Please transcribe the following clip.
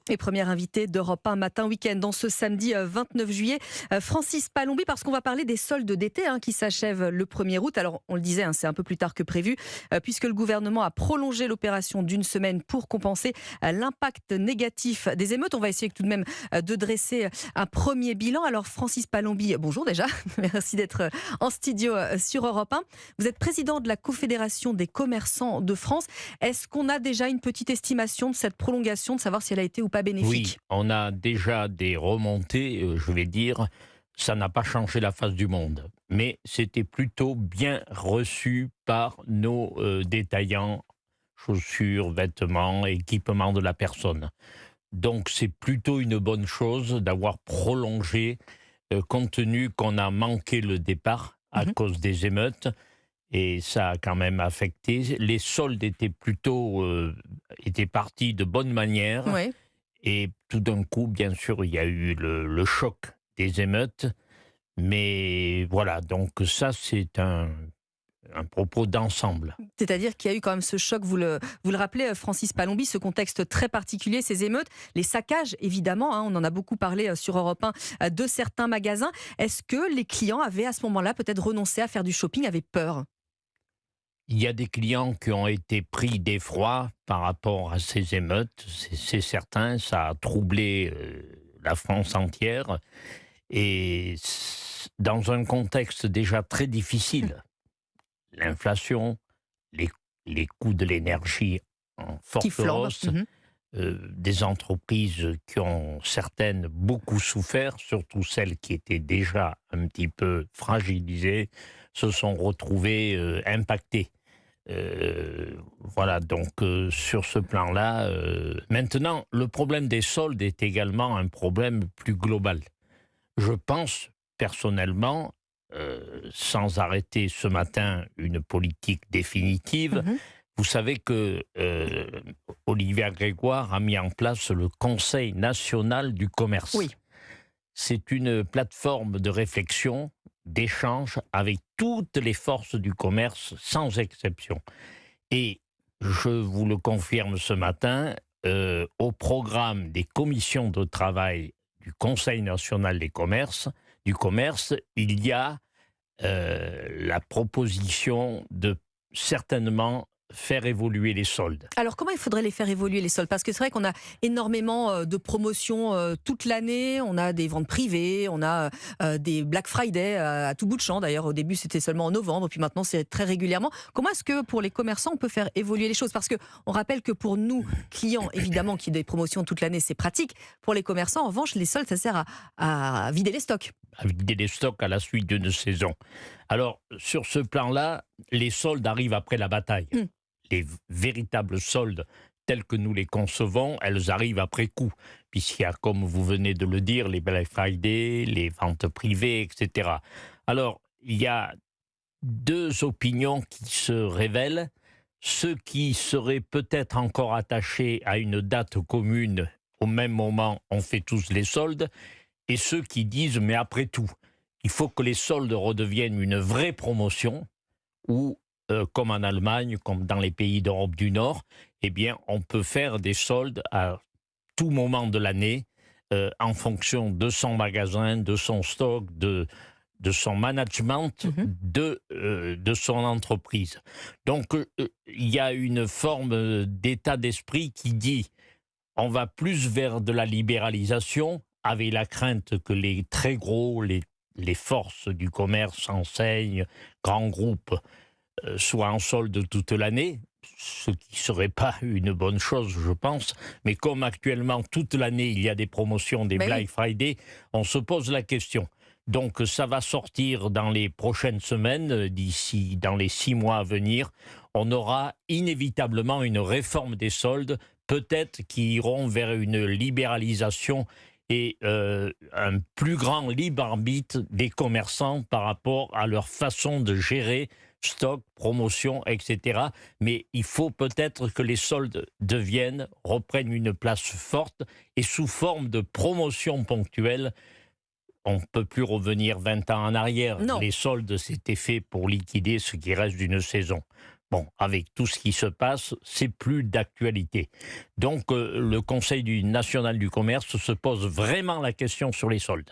Et première invitée d'Europe 1 Matin Week-end dans ce samedi 29 juillet, Francis Palombi, parce qu'on va parler des soldes d'été qui s'achèvent le 1er août. Alors on le disait, c'est un peu plus tard que prévu, puisque le gouvernement a prolongé l'opération d'une semaine pour compenser l'impact négatif des émeutes. On va essayer tout de même de dresser un premier bilan. Alors Francis Palombi, bonjour déjà, merci d'être en studio sur Europe 1. Vous êtes président de la Confédération des commerçants de France. Est-ce qu'on a déjà une petite estimation de cette prolongation, de savoir si elle a été ou pas Oui, bénéfique? on a déjà des remontées, je vais dire, ça n'a pas changé la face du monde, mais c'était plutôt bien reçu par nos détaillants, chaussures, vêtements, équipements de la personne. Donc c'est plutôt une bonne chose d'avoir prolongé, compte tenu qu'on a manqué le départ à Mhm. cause des émeutes, et ça a quand même affecté. Les soldes étaient partis de bonne manière. Ouais. Et tout d'un coup, bien sûr, il y a eu le choc des émeutes. Mais voilà, donc ça, c'est un propos d'ensemble. C'est-à-dire qu'il y a eu quand même ce choc, vous le rappelez, Francis Palombi, ce contexte très particulier, ces émeutes, les saccages, évidemment, on en a beaucoup parlé sur Europe 1, de certains magasins. Est-ce que les clients avaient à ce moment-là peut-être renoncé à faire du shopping, avaient peur? Il y a des clients qui ont été pris d'effroi par rapport à ces émeutes, c'est certain, ça a troublé la France entière. Et dans un contexte déjà très Hmm. difficile, l'inflation, les, les coûts de l'énergie en Qui forte flambent. hausse, Mhm. des entreprises qui ont certaines beaucoup souffert, surtout celles qui étaient déjà un petit peu fragilisées, se sont retrouvées impactées. Voilà, donc sur ce plan-là, maintenant, le problème des soldes est également un problème plus global. Je pense personnellement, sans arrêter ce matin une politique définitive, Mhm. vous savez que Olivia Grégoire a mis en place le Conseil national du commerce. Oui. C'est une plateforme de réflexion, d'échange avec toutes les forces du commerce, sans exception. Et je vous le confirme ce matin, au programme des commissions de travail du Conseil national du commerce, il y a la proposition de certainement faire évoluer les soldes. Alors comment il faudrait les faire évoluer, les soldes? Parce que c'est vrai qu'on a énormément de promotions toute l'année, on a des ventes privées, on a des Black Friday à tout bout de champ. D'ailleurs, au début, c'était seulement en novembre, puis maintenant, c'est très régulièrement. Comment est-ce que pour les commerçants, on peut faire évoluer les choses? Parce que on rappelle que pour nous, clients, évidemment, qui y ait des promotions toute l'année, c'est pratique. Pour les commerçants, en revanche, les soldes, ça sert à vider les stocks. À vider les stocks à la suite d'une saison. Alors, sur ce plan-là, les soldes arrivent après la bataille. Hmm. Les véritables soldes tels que nous les concevons, elles arrivent après coup, puisqu'il y a, comme vous venez de le dire, les Black Friday, les ventes privées, etc. Alors, il y a deux opinions qui se révèlent. Ceux qui seraient peut-être encore attachés à une date commune, au même moment, on fait tous les soldes, et ceux qui disent, mais après tout, il faut que les soldes redeviennent une vraie promotion, où, comme en Allemagne, comme dans les pays d'Europe du Nord, eh bien, on peut faire des soldes à tout moment de l'année, en fonction de son magasin, de son stock, de son management, Mhm. de son entreprise. Donc, il y a une forme d'état d'esprit qui dit on va plus vers de la libéralisation, avec la crainte que les très gros, les forces du commerce, enseignes, grands groupes, soient en solde toute l'année, ce qui ne serait pas une bonne chose, je pense. Mais comme actuellement, toute l'année, il y a des promotions, des Ben oui. Black Friday, on se pose la question. Donc ça va sortir dans les prochaines semaines, dans les 6 mois à venir. On aura inévitablement une réforme des soldes, peut-être qui iront vers une libéralisation et un plus grand libre arbitre des commerçants par rapport à leur façon de gérer stock, promotion, etc. Mais il faut peut-être que les soldes reprennent une place forte et sous forme de promotion ponctuelle. On ne peut plus revenir 20 ans en arrière. Non. Les soldes, c'était fait pour liquider ce qui reste d'une saison. Bon, avec tout ce qui se passe, c'est plus d'actualité. Donc, le Conseil national du commerce se pose vraiment la question sur les soldes.